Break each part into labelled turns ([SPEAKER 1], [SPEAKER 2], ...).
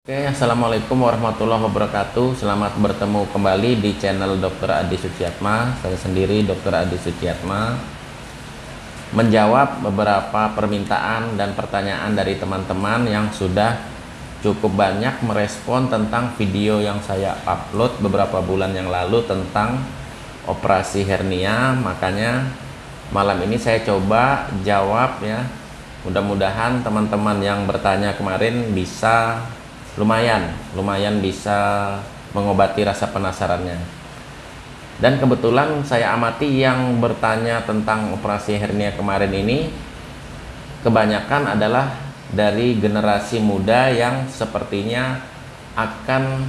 [SPEAKER 1] Oke, assalamualaikum warahmatullahi wabarakatuh. Selamat bertemu kembali di channel Dr. Adi Suciatma. Saya sendiri Dr. Adi Suciatma menjawab beberapa permintaan dan pertanyaan dari teman-teman yang sudah cukup banyak merespon tentang video yang saya upload beberapa bulan yang lalu tentang operasi hernia. Makanya malam ini saya coba jawab ya. Mudah-mudahan teman-teman yang bertanya kemarin bisa lumayan bisa mengobati rasa penasarannya. Dan kebetulan saya amati yang bertanya tentang operasi hernia kemarin ini kebanyakan adalah dari generasi muda yang sepertinya akan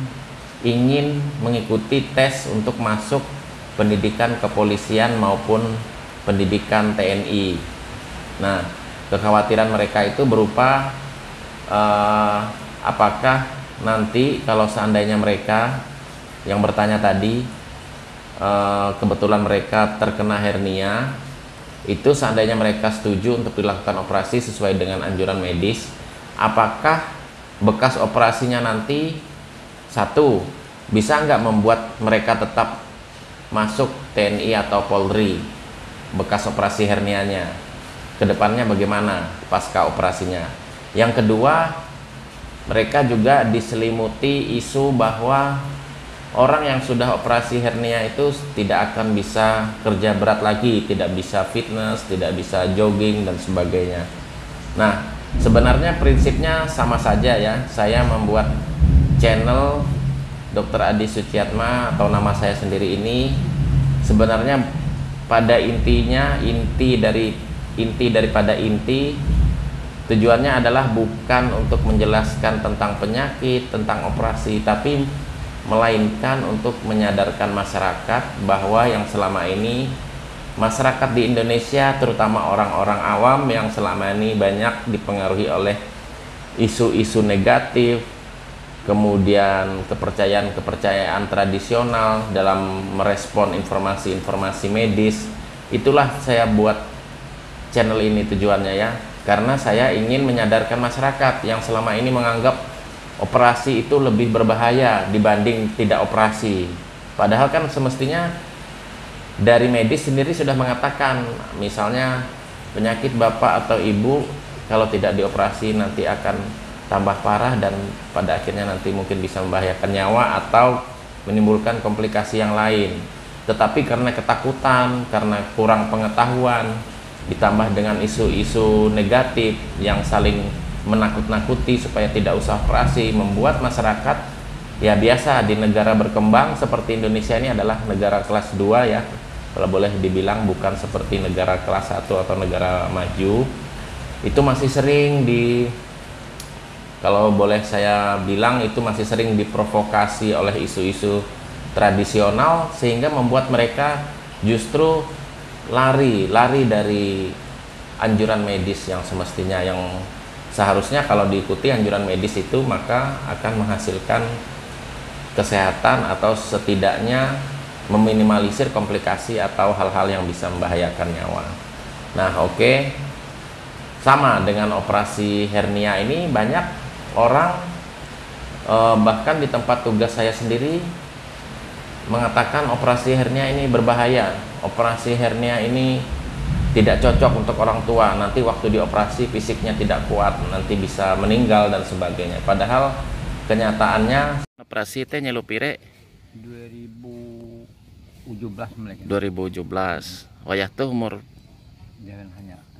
[SPEAKER 1] ingin mengikuti tes untuk masuk pendidikan kepolisian maupun pendidikan TNI. Nah, kekhawatiran mereka itu berupa apakah nanti kalau seandainya mereka yang bertanya tadi kebetulan mereka terkena hernia, itu seandainya mereka setuju untuk dilakukan operasi sesuai dengan anjuran medis, apakah bekas operasinya nanti satu bisa nggak membuat mereka tetap masuk TNI atau Polri, bekas operasi hernianya kedepannya bagaimana pasca operasinya. Yang kedua, mereka juga diselimuti isu bahwa orang yang sudah operasi hernia itu tidak akan bisa kerja berat lagi, tidak bisa fitness, tidak bisa jogging dan sebagainya. Nah, sebenarnya prinsipnya sama saja ya. Saya membuat channel Dr. Adi Suciatma atau nama saya sendiri ini sebenarnya pada intinya tujuannya adalah bukan untuk menjelaskan tentang penyakit, tentang operasi, tapi melainkan untuk menyadarkan masyarakat bahwa yang selama ini masyarakat di Indonesia, terutama orang-orang awam yang selama ini banyak dipengaruhi oleh isu-isu negatif, kemudian kepercayaan tradisional dalam merespon informasi-informasi medis. Itulah saya buat channel ini tujuannya ya, karena saya ingin menyadarkan masyarakat yang selama ini menganggap operasi itu lebih berbahaya dibanding tidak operasi. Padahal kan semestinya dari medis sendiri sudah mengatakan, misalnya penyakit bapak atau ibu kalau tidak dioperasi nanti akan tambah parah dan pada akhirnya nanti mungkin bisa membahayakan nyawa atau menimbulkan komplikasi yang lain. Tetapi karena ketakutan, karena kurang pengetahuan, ditambah dengan isu-isu negatif yang saling menakut-nakuti supaya tidak usah operasi, membuat masyarakat ya biasa di negara berkembang seperti Indonesia ini adalah negara kelas 2 ya, kalau boleh dibilang bukan seperti negara kelas 1 atau negara maju. Itu masih sering kalau boleh saya bilang itu masih sering diprovokasi oleh isu-isu tradisional, sehingga membuat mereka justru lari dari anjuran medis yang semestinya, yang seharusnya kalau diikuti anjuran medis itu maka akan menghasilkan kesehatan atau setidaknya meminimalisir komplikasi atau hal-hal yang bisa membahayakan nyawa. Nah, oke. Sama dengan operasi hernia ini, banyak orang bahkan di tempat tugas saya sendiri mengatakan operasi hernia ini berbahaya, operasi hernia ini tidak cocok untuk orang tua, nanti waktu dioperasi fisiknya tidak kuat, nanti bisa meninggal dan sebagainya. Padahal kenyataannya operasi teh nyelupire
[SPEAKER 2] 2017 mulai.
[SPEAKER 1] 2017. Wayah tuh umur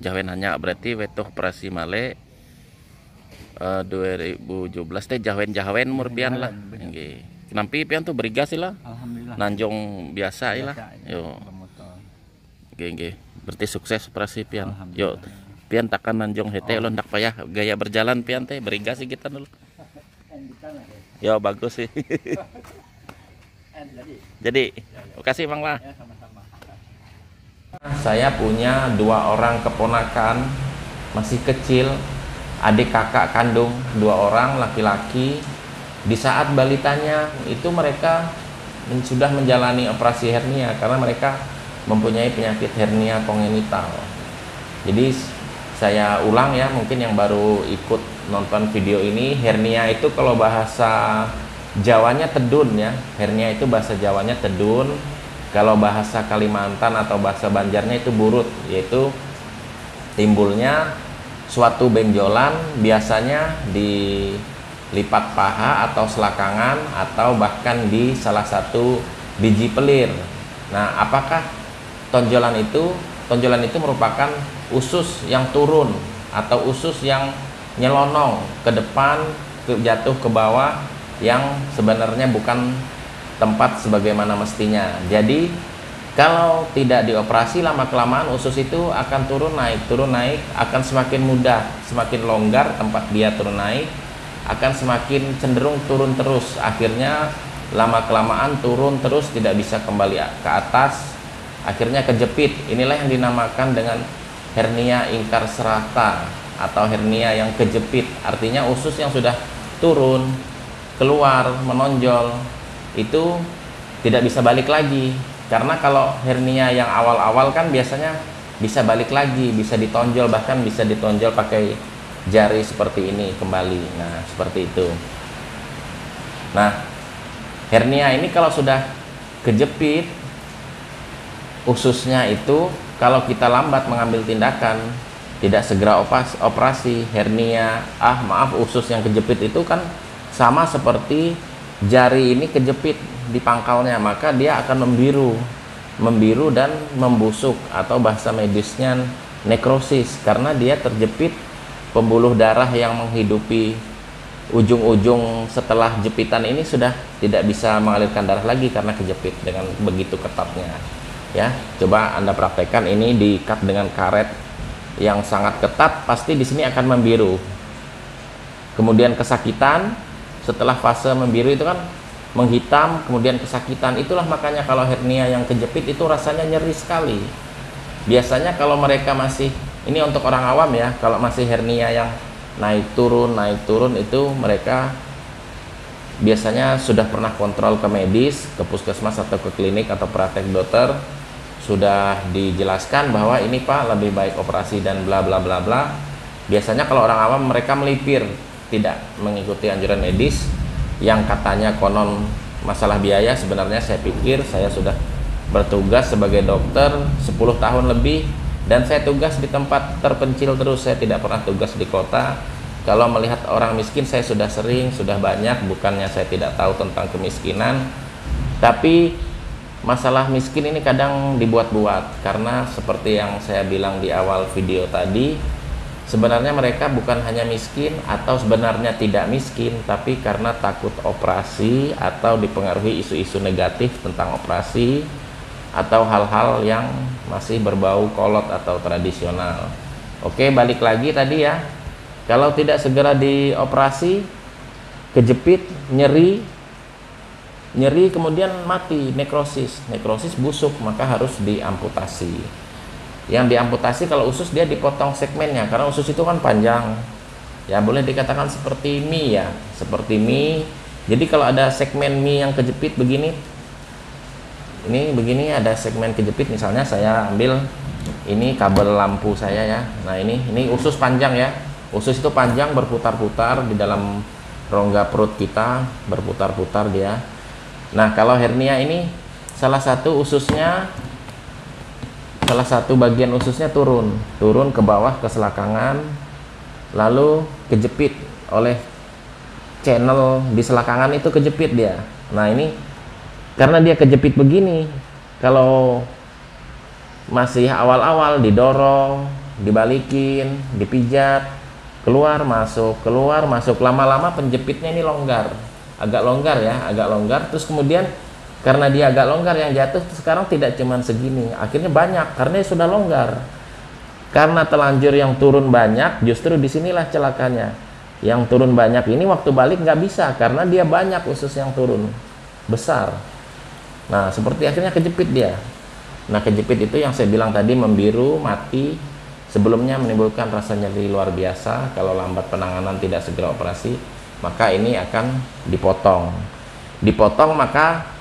[SPEAKER 1] jawen hanya berarti wetuh operasi male 2017 teh jawen umur pian lah. Nggih. Nampi pian tuh berigas sih lah.
[SPEAKER 2] Alhamdulillah.
[SPEAKER 1] Nanjong biasa lah. Yo.
[SPEAKER 2] Bermotor.
[SPEAKER 1] Nggih. Berarti sukses operasi pian. Yo. Pian takkan nanjong hete lo ndak payah gaya berjalan pian teh berigas sih kita dulu. Yo bagus sih. Jadi, makasih Bang lah. Saya punya 2 orang keponakan masih kecil, adik kakak kandung 2 orang laki-laki. Di saat balitanya itu mereka sudah menjalani operasi hernia karena mereka mempunyai penyakit hernia kongenital. Jadi saya ulang ya, mungkin yang baru ikut nonton video ini, hernia itu kalau bahasa Jawanya tedun ya. Hernia itu bahasa Jawanya tedun. Kalau bahasa Kalimantan atau bahasa Banjarnya itu burut, yaitu timbulnya suatu benjolan biasanya di lipat paha atau selakangan atau bahkan di salah satu biji pelir. Nah, apakah tonjolan itu? Tonjolan itu merupakan usus yang turun atau usus yang nyelonong ke depan, jatuh ke bawah, yang sebenarnya bukan tempat sebagaimana mestinya. Jadi kalau tidak dioperasi, lama-kelamaan usus itu akan turun naik, akan semakin mudah, semakin longgar tempat dia turun naik, akan semakin cenderung turun terus. Akhirnya lama-kelamaan turun terus, tidak bisa kembali ke atas, akhirnya kejepit. Inilah yang dinamakan dengan hernia ingkar serata atau hernia yang kejepit. Artinya usus yang sudah turun, keluar, menonjol, itu tidak bisa balik lagi. Karena kalau hernia yang awal-awal kan biasanya bisa balik lagi, bisa ditonjol, bahkan bisa ditonjol pakai jari seperti ini kembali. Nah, seperti itu. Nah, hernia ini kalau sudah kejepit ususnya itu, kalau kita lambat mengambil tindakan, tidak segera operasi, hernia, usus yang kejepit itu kan sama seperti jari ini kejepit di pangkalnya, maka dia akan membiru dan membusuk, atau bahasa medisnya nekrosis, karena dia terjepit pembuluh darah yang menghidupi ujung-ujung setelah jepitan ini sudah tidak bisa mengalirkan darah lagi karena kejepit dengan begitu ketatnya. Ya, coba Anda praktekkan ini, diikat dengan karet yang sangat ketat, pasti di sini akan membiru. Kemudian kesakitan. Setelah fase membiru itu kan menghitam, kemudian kesakitan. Itulah makanya kalau hernia yang kejepit itu rasanya nyeri sekali. Biasanya kalau mereka masih, ini untuk orang awam ya, kalau masih hernia yang naik turun itu mereka biasanya sudah pernah kontrol ke medis, ke puskesmas atau ke klinik atau praktek dokter, sudah dijelaskan bahwa ini Pak lebih baik operasi dan bla bla bla bla. Biasanya kalau orang awam mereka melipir, tidak mengikuti anjuran medis yang katanya konon masalah biaya. Sebenarnya saya pikir, saya sudah bertugas sebagai dokter 10 tahun lebih dan saya tugas di tempat terpencil terus, saya tidak pernah tugas di kota. Kalau melihat orang miskin saya sudah sering, sudah banyak, bukannya saya tidak tahu tentang kemiskinan, tapi masalah miskin ini kadang dibuat-buat, karena seperti yang saya bilang di awal video tadi, sebenarnya mereka bukan hanya miskin atau sebenarnya tidak miskin, tapi karena takut operasi atau dipengaruhi isu-isu negatif tentang operasi atau hal-hal yang masih berbau kolot atau tradisional. Oke, balik lagi tadi ya. Kalau tidak segera dioperasi, kejepit, nyeri kemudian mati, nekrosis busuk, maka harus diamputasi. Yang diamputasi kalau usus dia dipotong segmennya, karena usus itu kan panjang ya, boleh dikatakan seperti mie ya, seperti mie. Jadi kalau ada segmen mie yang kejepit begini, ini begini ada segmen kejepit, misalnya saya ambil ini kabel lampu saya ya, nah ini usus panjang ya, usus itu panjang berputar-putar di dalam rongga perut kita, berputar-putar dia. Nah kalau hernia ini salah satu bagian ususnya turun ke bawah, ke selakangan, lalu kejepit oleh channel di selakangan itu, kejepit dia. Nah ini karena dia kejepit begini, kalau masih awal-awal didorong, dibalikin, dipijat, keluar masuk, lama-lama penjepitnya ini agak longgar, terus kemudian karena dia agak longgar, yang jatuh sekarang tidak cuman segini, akhirnya banyak karena dia sudah longgar. Karena telanjur yang turun banyak, justru disinilah celakanya. Yang turun banyak ini waktu balik nggak bisa, karena dia banyak usus yang turun besar. Nah seperti akhirnya kejepit dia. Nah kejepit itu yang saya bilang tadi, membiru, mati, sebelumnya menimbulkan rasa nyeri luar biasa. Kalau lambat penanganan, tidak segera operasi, maka ini akan dipotong, maka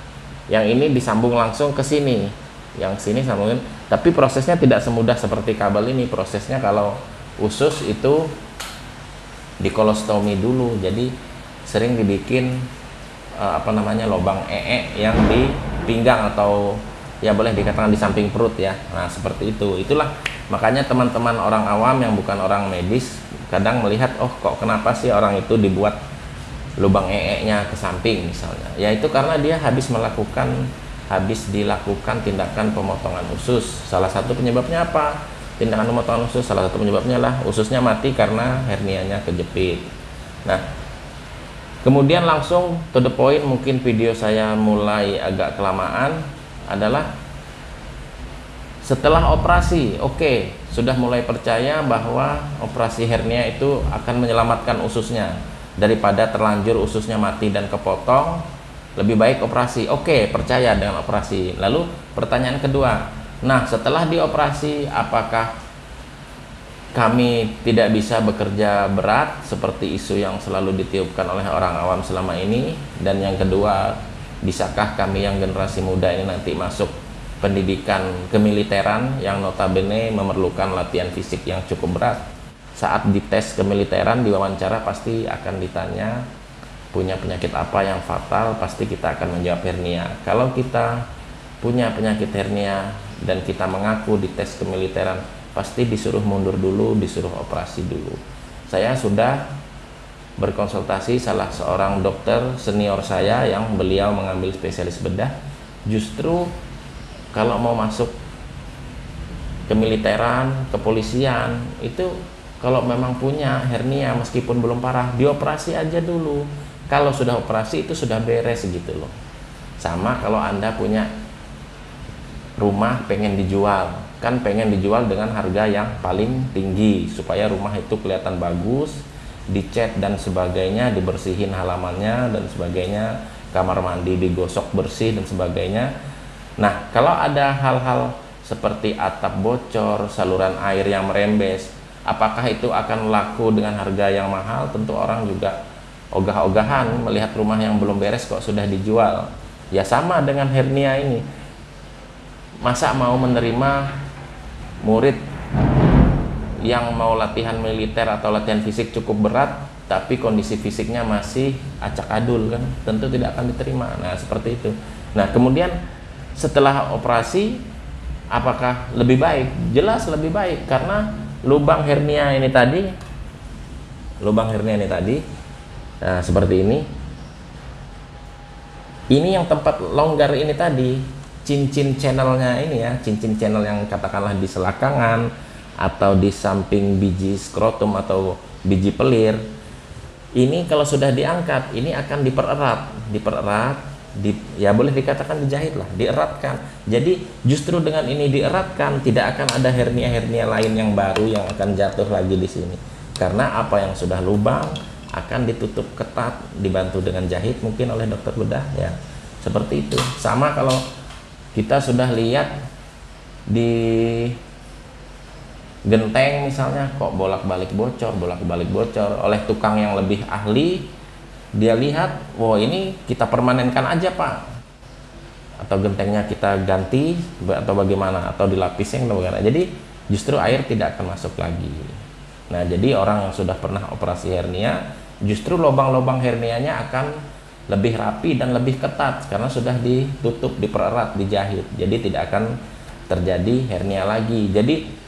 [SPEAKER 1] yang ini disambung langsung ke sini, yang sini sambungin. Tapi prosesnya tidak semudah seperti kabel ini. Prosesnya kalau usus itu di kolostomi dulu. Jadi sering dibikin lubang yang di pinggang atau ya boleh dikatakan di samping perut ya. Nah seperti itu. Itulah makanya teman-teman orang awam yang bukan orang medis kadang melihat, oh kok kenapa sih orang itu dibuat lubang nya ke samping misalnya. Ya itu karena dia habis dilakukan tindakan pemotongan usus. Salah satu penyebabnya apa? Tindakan pemotongan usus, salah satu penyebabnya lah ususnya mati karena hernianya kejepit. Nah, kemudian langsung to the point, mungkin video saya mulai agak kelamaan, adalah setelah operasi, oke, sudah mulai percaya bahwa operasi hernia itu akan menyelamatkan ususnya. Daripada terlanjur ususnya mati dan kepotong, lebih baik operasi. Oke, percaya dengan operasi. Lalu pertanyaan kedua, nah setelah dioperasi apakah kami tidak bisa bekerja berat seperti isu yang selalu ditiupkan oleh orang awam selama ini? Dan yang kedua, bisakah kami yang generasi muda ini nanti masuk pendidikan kemiliteran yang notabene memerlukan latihan fisik yang cukup berat? Saat dites kemiliteran, diwawancara pasti akan ditanya punya penyakit apa yang fatal, pasti kita akan menjawab hernia. Kalau kita punya penyakit hernia dan kita mengaku di tes kemiliteran, pasti disuruh mundur dulu, disuruh operasi dulu. Saya sudah berkonsultasi salah seorang dokter senior saya yang beliau mengambil spesialis bedah. Justru kalau mau masuk kemiliteran, kepolisian, itu kalau memang punya hernia meskipun belum parah, dioperasi aja dulu. Kalau sudah operasi itu sudah beres gitu loh. Sama kalau Anda punya rumah pengen dijual, kan pengen dijual dengan harga yang paling tinggi supaya rumah itu kelihatan bagus, dicat dan sebagainya, dibersihin halamannya dan sebagainya, kamar mandi digosok bersih dan sebagainya. Nah, kalau ada hal-hal seperti atap bocor, saluran air yang merembes, apakah itu akan laku dengan harga yang mahal? Tentu orang juga ogah-ogahan melihat rumah yang belum beres kok sudah dijual. Ya sama dengan hernia ini. Masa mau menerima murid yang mau latihan militer atau latihan fisik cukup berat tapi kondisi fisiknya masih acak adul, kan tentu tidak akan diterima. Nah seperti itu. Nah kemudian setelah operasi apakah lebih baik? Jelas lebih baik, karena lubang hernia ini tadi nah, seperti ini yang tempat longgar ini tadi, cincin channelnya ini ya, cincin channel yang katakanlah di selakangan atau di samping biji skrotum atau biji pelir, ini kalau sudah diangkat ini akan dipererat, ya boleh dikatakan dijahit lah, dieratkan. Jadi justru dengan ini dieratkan tidak akan ada hernia-hernia lain yang baru yang akan jatuh lagi di sini, karena apa yang sudah lubang akan ditutup ketat, dibantu dengan jahit mungkin oleh dokter bedah ya, seperti itu. Sama kalau kita sudah lihat di genteng misalnya kok bolak-balik bocor oleh tukang yang lebih ahli, dia lihat, wow ini kita permanenkan aja pak, atau gentengnya kita ganti atau bagaimana, atau dilapisin atau bagaimana, jadi justru air tidak akan masuk lagi. Nah jadi orang yang sudah pernah operasi hernia, justru lubang-lubang hernianya akan lebih rapi dan lebih ketat karena sudah ditutup, dipererat, dijahit, jadi tidak akan terjadi hernia lagi. Jadi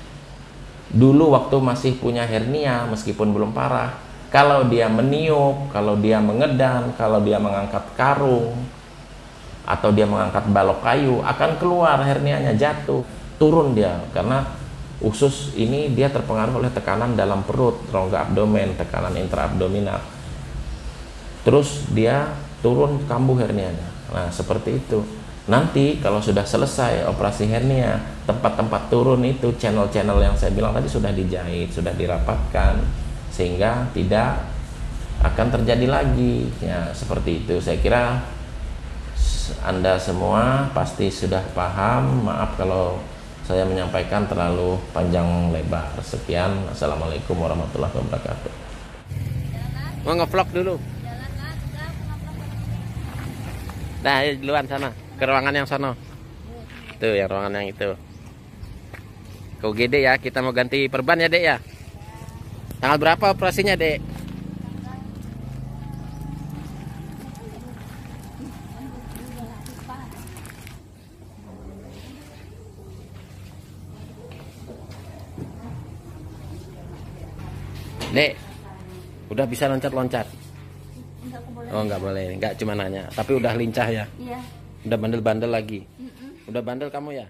[SPEAKER 1] dulu waktu masih punya hernia meskipun belum parah, kalau dia meniup, kalau dia mengedan, kalau dia mengangkat karung atau dia mengangkat balok kayu, akan keluar hernianya, jatuh, turun dia, karena usus ini dia terpengaruh oleh tekanan dalam perut, rongga abdomen, tekanan intraabdominal, terus dia turun kambuh hernianya. Nah seperti itu. Nanti kalau sudah selesai operasi hernia, tempat-tempat turun itu, channel-channel yang saya bilang tadi sudah dijahit, sudah dirapatkan, sehingga tidak akan terjadi lagi ya, seperti itu. Saya kira Anda semua pasti sudah paham. Maaf kalau saya menyampaikan terlalu panjang lebar. Sekian, assalamualaikum warahmatullahi wabarakatuh.
[SPEAKER 3] Mau nge-vlog dulu. Nah, duluan sana, ke ruangan yang sana. Tuh, yang ruangan yang itu. Ke UGD ya, kita mau ganti perban ya, Dek ya. Tanggal berapa operasinya, Dek? Dek, udah bisa loncat-loncat?
[SPEAKER 4] Enggak boleh.
[SPEAKER 3] Oh, nggak boleh. Nggak cuma nanya. Tapi udah lincah ya?
[SPEAKER 4] Iya.
[SPEAKER 3] Udah bandel-bandel lagi?
[SPEAKER 4] Mm-mm.
[SPEAKER 3] Udah bandel kamu ya?